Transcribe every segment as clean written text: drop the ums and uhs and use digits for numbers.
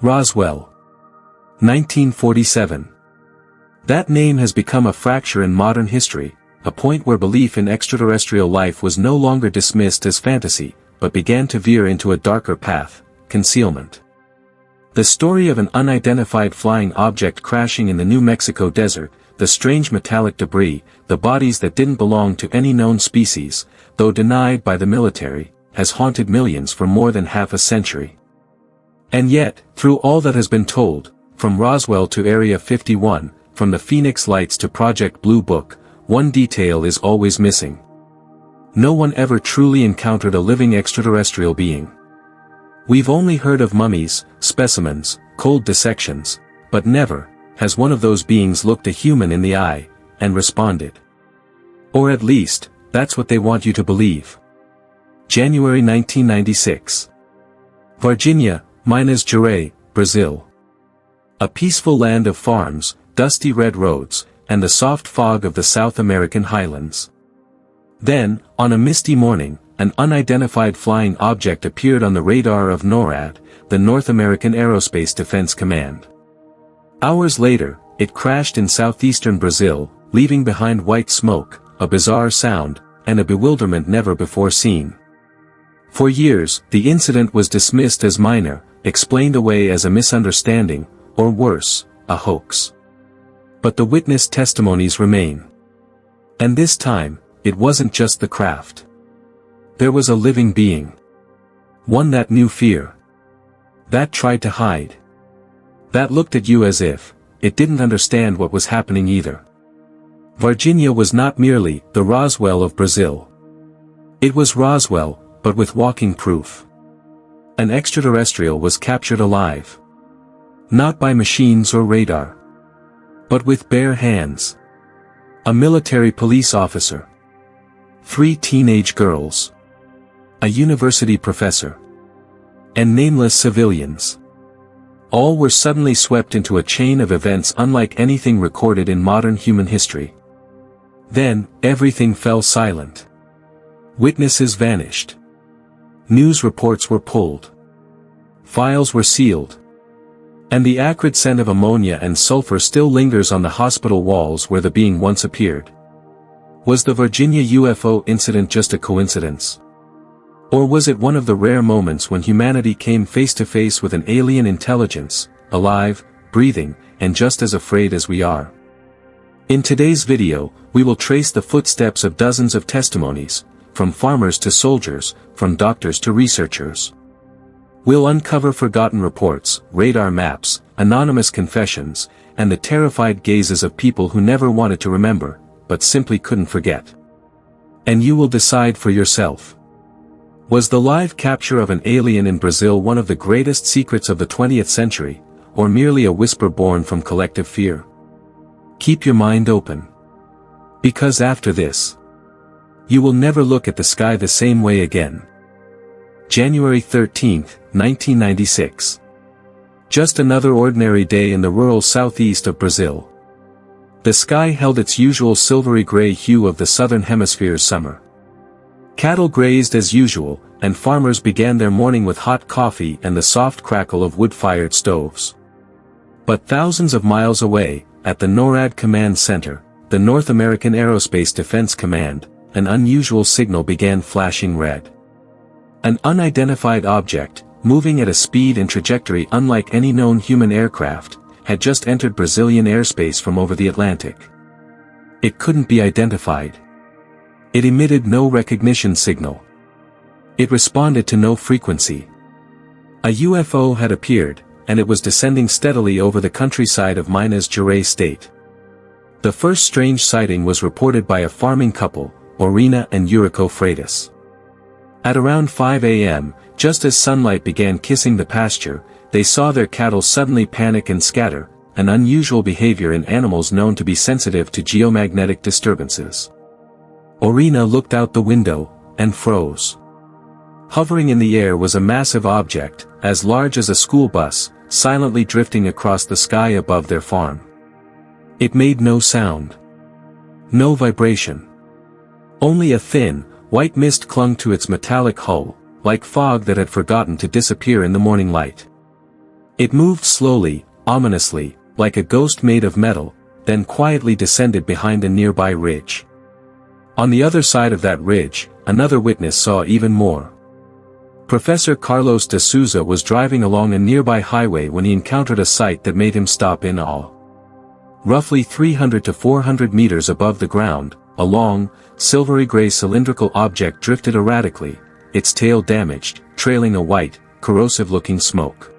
Roswell. 1947. That name has become a fracture in modern history, a point where belief in extraterrestrial life was no longer dismissed as fantasy, but began to veer into a darker path, concealment. The story of an unidentified flying object crashing in the New Mexico desert, the strange metallic debris, the bodies that didn't belong to any known species, though denied by the military, has haunted millions for more than half a century. And yet, through all that has been told, from Roswell to Area 51, from the Phoenix Lights to Project Blue Book, one detail is always missing. No one ever truly encountered a living extraterrestrial being. We've only heard of mummies, specimens, cold dissections, but never has one of those beings looked a human in the eye and responded. Or at least, that's what they want you to believe. January 1996. Varginha, Minas Gerais, Brazil. A peaceful land of farms, dusty red roads, and the soft fog of the South American highlands. Then, on a misty morning, an unidentified flying object appeared on the radar of NORAD, the North American Aerospace Defense Command. Hours later, it crashed in southeastern Brazil, leaving behind white smoke, a bizarre sound, and a bewilderment never before seen. For years, the incident was dismissed as minor, explained away as a misunderstanding, or worse, a hoax. But the witness testimonies remain. And this time, it wasn't just the craft. There was a living being. One that knew fear. That tried to hide. That looked at you as if it didn't understand what was happening either. Varginha was not merely the Roswell of Brazil. It was Roswell, but with walking proof. An extraterrestrial was captured alive. Not by machines or radar. But with bare hands. A military police officer. 3 teenage girls. A university professor. And nameless civilians. All were suddenly swept into a chain of events unlike anything recorded in modern human history. Then, everything fell silent. Witnesses vanished. News reports were pulled. Files were sealed. And the acrid scent of ammonia and sulfur still lingers on the hospital walls where the being once appeared. Was the Varginha UFO incident just a coincidence? Or was it one of the rare moments when humanity came face to face with an alien intelligence, alive, breathing, and just as afraid as we are? In today's video, we will trace the footsteps of dozens of testimonies, from farmers to soldiers, from doctors to researchers. We'll uncover forgotten reports, radar maps, anonymous confessions, and the terrified gazes of people who never wanted to remember, but simply couldn't forget. And you will decide for yourself. Was the live capture of an alien in Brazil one of the greatest secrets of the 20th century, or merely a whisper born from collective fear? Keep your mind open. Because after this, you will never look at the sky the same way again. January 13, 1996. Just another ordinary day in the rural southeast of Brazil. The sky held its usual silvery gray hue of the southern hemisphere's summer. Cattle grazed as usual, and farmers began their morning with hot coffee and the soft crackle of wood-fired stoves. But thousands of miles away, at the NORAD Command Center, the North American Aerospace Defense Command, an unusual signal began flashing red. An unidentified object, moving at a speed and trajectory unlike any known human aircraft, had just entered Brazilian airspace from over the Atlantic. It couldn't be identified. It emitted no recognition signal. It responded to no frequency. A UFO had appeared, and it was descending steadily over the countryside of Minas Gerais state. The first strange sighting was reported by a farming couple, Orina and Eurico Freitas. At around 5 a.m., just as sunlight began kissing the pasture, they saw their cattle suddenly panic and scatter, an unusual behavior in animals known to be sensitive to geomagnetic disturbances. Orina looked out the window, and froze. Hovering in the air was a massive object, as large as a school bus, silently drifting across the sky above their farm. It made no sound. No vibration. Only a thin, white mist clung to its metallic hull, like fog that had forgotten to disappear in the morning light. It moved slowly, ominously, like a ghost made of metal, then quietly descended behind a nearby ridge. On the other side of that ridge, another witness saw even more. Professor Carlos de Souza was driving along a nearby highway when he encountered a sight that made him stop in awe. Roughly 300 to 400 meters above the ground, a long, silvery-gray cylindrical object drifted erratically, its tail damaged, trailing a white, corrosive-looking smoke.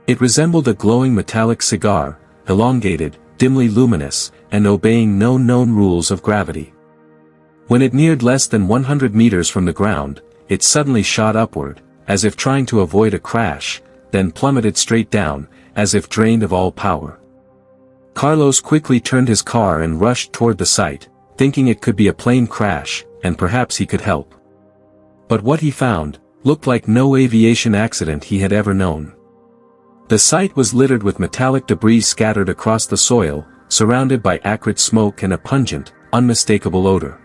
It resembled a glowing metallic cigar, elongated, dimly luminous, and obeying no known rules of gravity. When it neared less than 100 meters from the ground, it suddenly shot upward, as if trying to avoid a crash, then plummeted straight down, as if drained of all power. Carlos quickly turned his car and rushed toward the site, thinking it could be a plane crash, and perhaps he could help. But what he found looked like no aviation accident he had ever known. The site was littered with metallic debris scattered across the soil, surrounded by acrid smoke and a pungent, unmistakable odor.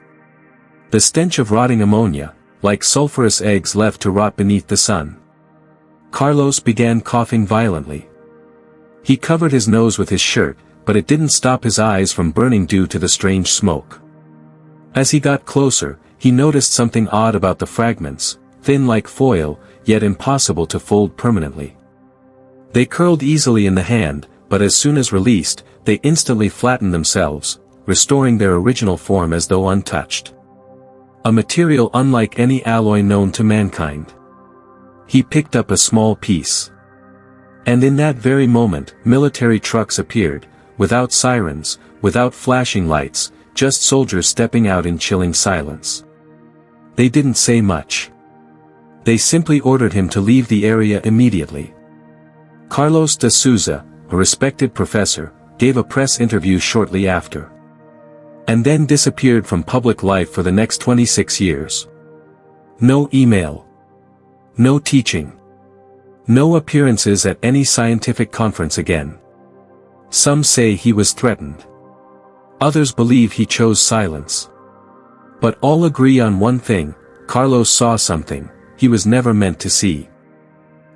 The stench of rotting ammonia, like sulfurous eggs left to rot beneath the sun. Carlos began coughing violently. He covered his nose with his shirt, but it didn't stop his eyes from burning due to the strange smoke. As he got closer, he noticed something odd about the fragments, thin like foil, yet impossible to fold permanently. They curled easily in the hand, but as soon as released, they instantly flattened themselves, restoring their original form as though untouched. A material unlike any alloy known to mankind. He picked up a small piece. And in that very moment, military trucks appeared, without sirens, without flashing lights, just soldiers stepping out in chilling silence. They didn't say much. They simply ordered him to leave the area immediately. Carlos de Souza, a respected professor, gave a press interview shortly after. And then disappeared from public life for the next 26 years. No email. No teaching. No appearances at any scientific conference again. Some say he was threatened. Others believe he chose silence. But all agree on one thing: Carlos saw something he was never meant to see.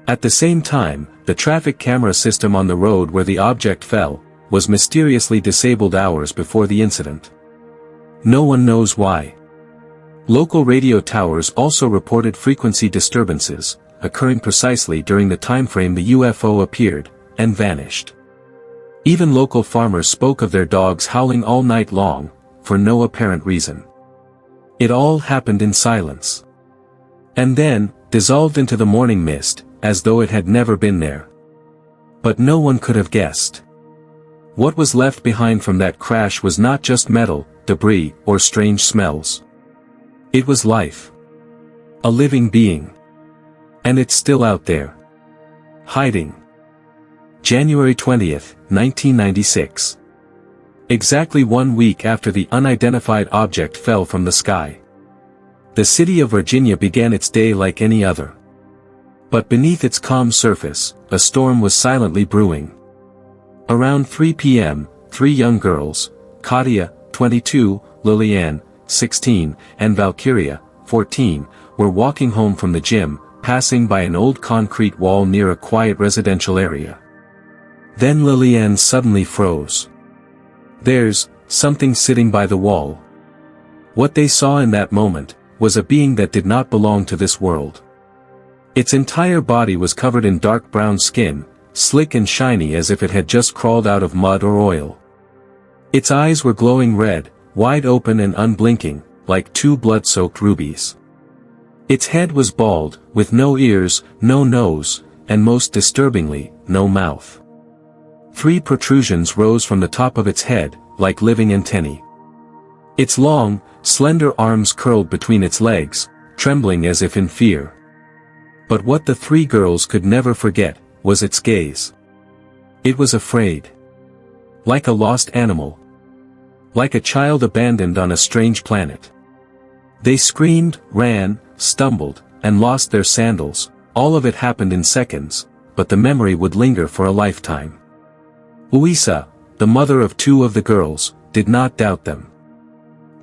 At the same time, the traffic camera system on the road where the object fell was mysteriously disabled hours before the incident. No one knows why. Local radio towers also reported frequency disturbances, occurring precisely during the timeframe the UFO appeared, and vanished. Even local farmers spoke of their dogs howling all night long, for no apparent reason. It all happened in silence. And then, dissolved into the morning mist, as though it had never been there. But no one could have guessed. What was left behind from that crash was not just metal, debris, or strange smells. It was life. A living being. And it's still out there. Hiding. January 20th, 1996. Exactly 1 week after the unidentified object fell from the sky. The city of Varginha began its day like any other. But beneath its calm surface, a storm was silently brewing. Around 3 p.m., 3 young girls, Katia, 22, Liliane, 16, and Valkyria, 14, were walking home from the gym, passing by an old concrete wall near a quiet residential area. Then Liliane suddenly froze. There's something sitting by the wall. What they saw in that moment was a being that did not belong to this world. Its entire body was covered in dark brown skin, slick and shiny as if it had just crawled out of mud or oil. Its eyes were glowing red, wide open and unblinking, like 2 blood-soaked rubies. Its head was bald, with no ears, no nose, and most disturbingly, no mouth. 3 protrusions rose from the top of its head, like living antennae. Its long, slender arms curled between its legs, trembling as if in fear. But what the 3 girls could never forget was its gaze. It was afraid. Like a lost animal. Like a child abandoned on a strange planet. They screamed, ran, stumbled, and lost their sandals. All of it happened in seconds, but the memory would linger for a lifetime. Luisa, the mother of 2 of the girls, did not doubt them.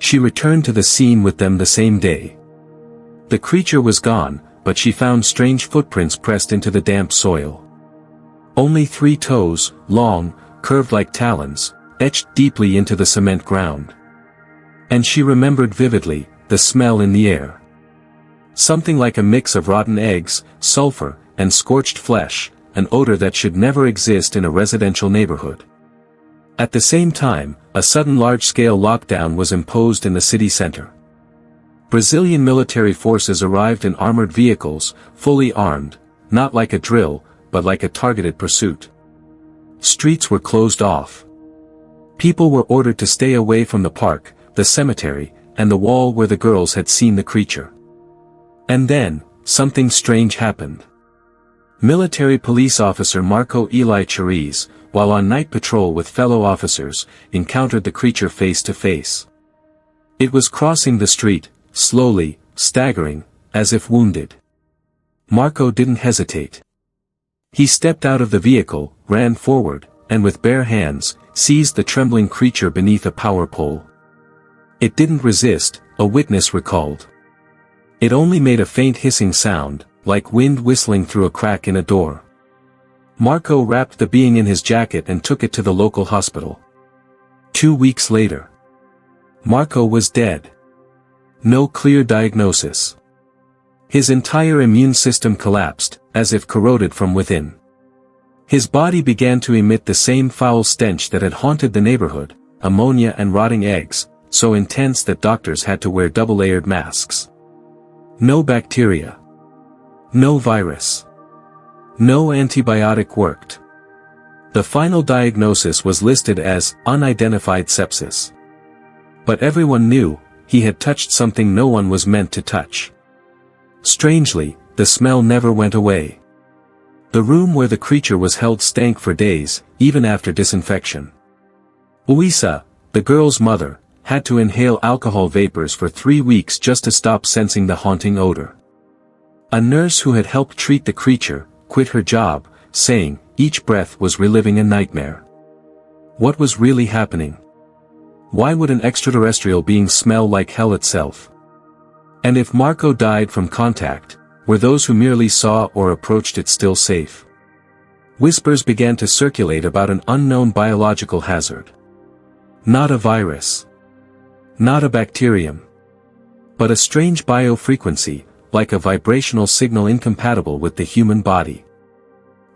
She returned to the scene with them the same day. The creature was gone, but she found strange footprints pressed into the damp soil. Only 3 toes, long, curved like talons, etched deeply into the cement ground. And she remembered vividly, the smell in the air. Something like a mix of rotten eggs, sulfur, and scorched flesh, an odor that should never exist in a residential neighborhood. At the same time, a sudden large-scale lockdown was imposed in the city center. Brazilian military forces arrived in armored vehicles, fully armed, not like a drill, but like a targeted pursuit. Streets were closed off. People were ordered to stay away from the park, the cemetery, and the wall where the girls had seen the creature. And then, something strange happened. Military police officer Marco Eli Cheriz, while on night patrol with fellow officers, encountered the creature face to face. It was crossing the street, slowly, staggering, as if wounded. Marco didn't hesitate. He stepped out of the vehicle, ran forward, and with bare hands, seized the trembling creature beneath a power pole. It didn't resist, a witness recalled. It only made a faint hissing sound, like wind whistling through a crack in a door. Marco wrapped the being in his jacket and took it to the local hospital. 2 weeks later, Marco was dead. No clear diagnosis. His entire immune system collapsed, as if corroded from within. His body began to emit the same foul stench that had haunted the neighborhood, ammonia and rotting eggs, so intense that doctors had to wear double-layered masks. No bacteria. No virus. No antibiotic worked. The final diagnosis was listed as unidentified sepsis. But everyone knew, he had touched something no one was meant to touch. Strangely, the smell never went away. The room where the creature was held stank for days, even after disinfection. Luisa, the girl's mother, had to inhale alcohol vapors for 3 weeks just to stop sensing the haunting odor. A nurse who had helped treat the creature, quit her job, saying, each breath was reliving a nightmare. What was really happening? Why would an extraterrestrial being smell like hell itself? And if Marco died from contact, were those who merely saw or approached it still safe? Whispers began to circulate about an unknown biological hazard. Not a virus. Not a bacterium. But a strange biofrequency, like a vibrational signal incompatible with the human body.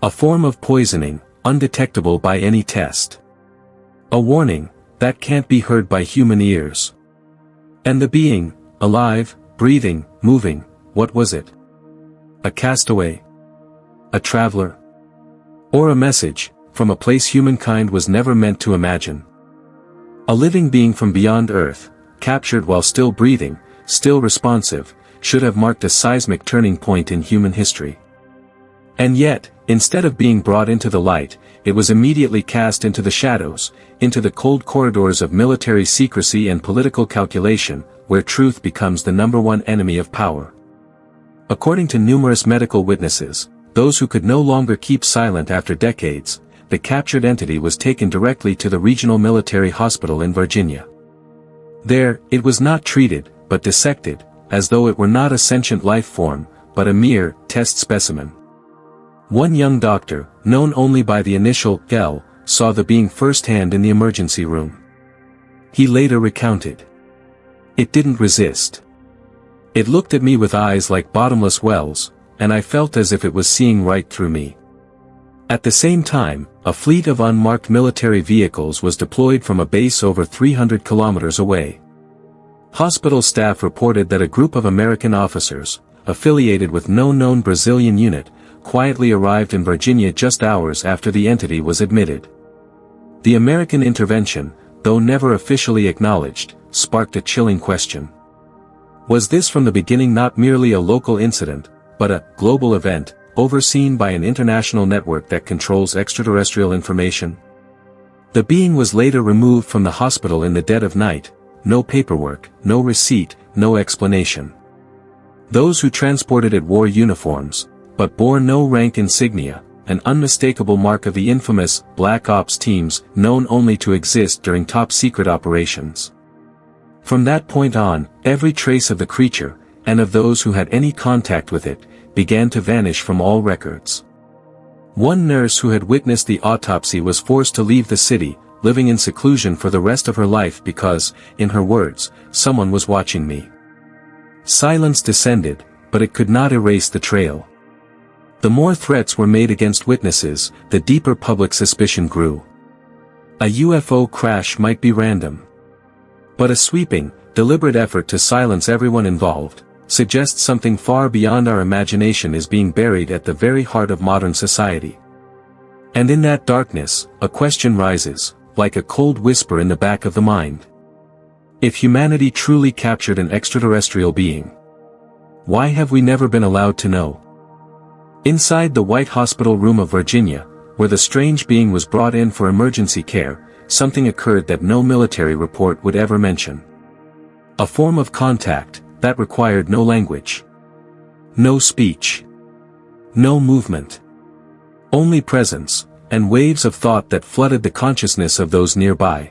A form of poisoning, undetectable by any test. A warning, that can't be heard by human ears. And the being, alive, breathing, moving, what was it? A castaway? A traveler? Or a message, from a place humankind was never meant to imagine? A living being from beyond Earth, captured while still breathing, still responsive, should have marked a seismic turning point in human history. And yet, instead of being brought into the light, it was immediately cast into the shadows, into the cold corridors of military secrecy and political calculation, where truth becomes the #1 enemy of power. According to numerous medical witnesses, those who could no longer keep silent after decades, the captured entity was taken directly to the regional military hospital in Varginha. There, it was not treated, but dissected, as though it were not a sentient life form, but a mere test specimen. One young doctor, known only by the initial L, saw the being firsthand in the emergency room. He later recounted. It didn't resist. It looked at me with eyes like bottomless wells, and I felt as if it was seeing right through me. At the same time, a fleet of unmarked military vehicles was deployed from a base over 300 kilometers away. Hospital staff reported that a group of American officers, affiliated with no known Brazilian unit, quietly arrived in Varginha just hours after the entity was admitted. The American intervention, though never officially acknowledged, sparked a chilling question. Was this from the beginning not merely a local incident, but a global event, overseen by an international network that controls extraterrestrial information? The being was later removed from the hospital in the dead of night, no paperwork, no receipt, no explanation. Those who transported it wore uniforms, but bore no rank insignia, an unmistakable mark of the infamous Black Ops teams known only to exist during top-secret operations. From that point on, every trace of the creature, and of those who had any contact with it, began to vanish from all records. One nurse who had witnessed the autopsy was forced to leave the city, living in seclusion for the rest of her life because, in her words, someone was watching me. Silence descended, but it could not erase the trail. The more threats were made against witnesses, the deeper public suspicion grew. A UFO crash might be random. But a sweeping, deliberate effort to silence everyone involved suggests something far beyond our imagination is being buried at the very heart of modern society. And in that darkness, a question rises, like a cold whisper in the back of the mind. If humanity truly captured an extraterrestrial being, why have we never been allowed to know? Inside the White Hospital room of Virginia, where the strange being was brought in for emergency care, something occurred that no military report would ever mention. A form of contact that required no language, no speech, no movement, only presence, and waves of thought that flooded the consciousness of those nearby.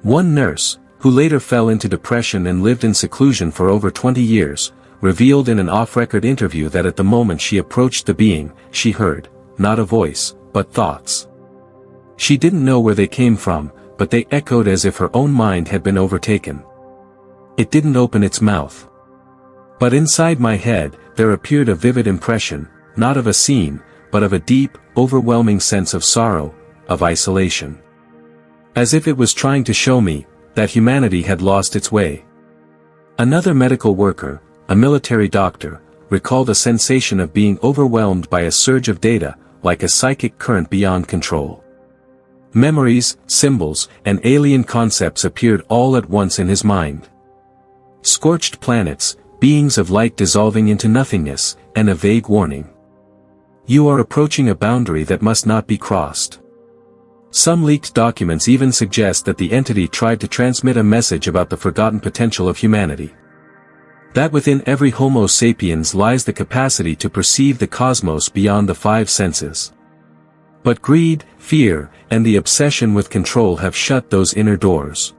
One nurse, who later fell into depression and lived in seclusion for over 20 years, revealed in an off-record interview that at the moment she approached the being, she heard, not a voice, but thoughts. She didn't know where they came from, but they echoed as if her own mind had been overtaken. It didn't open its mouth. But inside my head, there appeared a vivid impression, not of a scene, but of a deep, overwhelming sense of sorrow, of isolation. As if it was trying to show me that humanity had lost its way. Another medical worker, a military doctor, recalled a sensation of being overwhelmed by a surge of data, like a psychic current beyond control. Memories, symbols, and alien concepts appeared all at once in his mind. Scorched planets, beings of light dissolving into nothingness, and a vague warning. You are approaching a boundary that must not be crossed. Some leaked documents even suggest that the entity tried to transmit a message about the forgotten potential of humanity. That within every Homo sapiens lies the capacity to perceive the cosmos beyond the five senses. But greed, fear, and the obsession with control have shut those inner doors.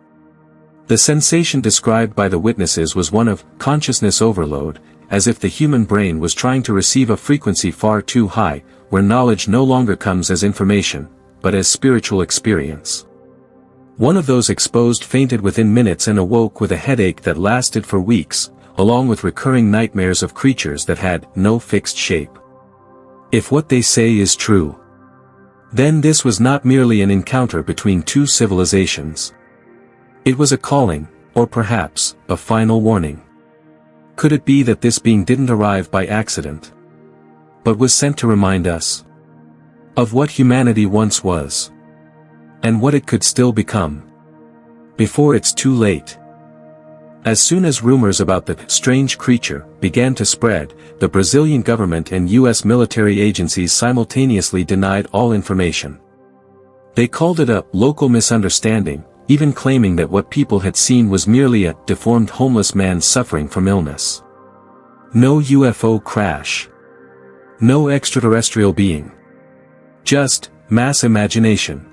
The sensation described by the witnesses was one of consciousness overload, as if the human brain was trying to receive a frequency far too high, where knowledge no longer comes as information, but as spiritual experience. One of those exposed fainted within minutes and awoke with a headache that lasted for weeks, along with recurring nightmares of creatures that had no fixed shape. If what they say is true, then this was not merely an encounter between two civilizations. It was a calling, or perhaps, a final warning. Could it be that this being didn't arrive by accident, but was sent to remind us of what humanity once was, and what it could still become, before it's too late? As soon as rumors about the strange creature began to spread, the Brazilian government and U.S. military agencies simultaneously denied all information. They called it a local misunderstanding, even claiming that what people had seen was merely a deformed homeless man suffering from illness. No UFO crash. No extraterrestrial being. Just mass imagination.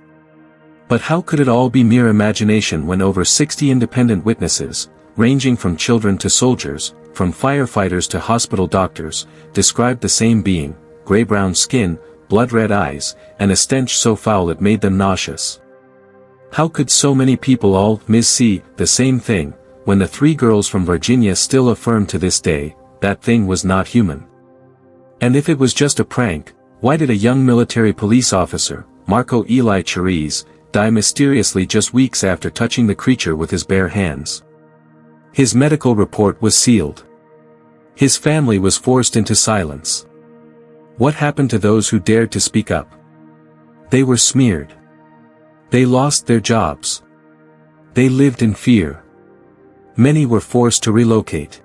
But how could it all be mere imagination when over 60 independent witnesses, ranging from children to soldiers, from firefighters to hospital doctors, described the same being, gray-brown skin, blood-red eyes, and a stench so foul it made them nauseous? How could so many people all see the same thing, when the three girls from Virginia still affirm to this day, that thing was not human? And if it was just a prank, why did a young military police officer, Marco Eli Cheriz, die mysteriously just weeks after touching the creature with his bare hands? His medical report was sealed. His family was forced into silence. What happened to those who dared to speak up? They were smeared. They lost their jobs. They lived in fear. Many were forced to relocate.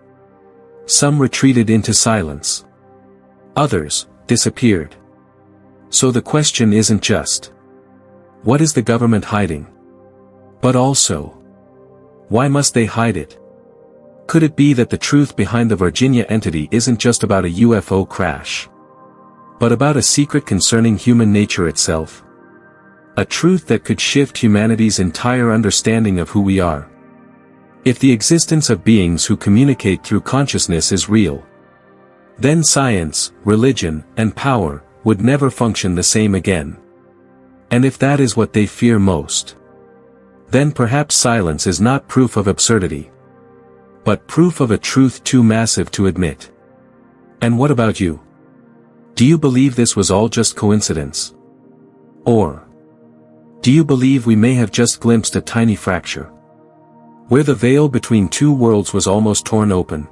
Some retreated into silence. Others disappeared. So the question isn't just, what is the government hiding? But also, why must they hide it? Could it be that the truth behind the Varginha entity isn't just about a UFO crash, but about a secret concerning human nature itself? A truth that could shift humanity's entire understanding of who we are. If the existence of beings who communicate through consciousness is real, then science, religion, and power would never function the same again. And if that is what they fear most, then perhaps silence is not proof of absurdity, but proof of a truth too massive to admit. And what about you? Do you believe this was all just coincidence? Or do you believe we may have just glimpsed a tiny fracture, where the veil between two worlds was almost torn open?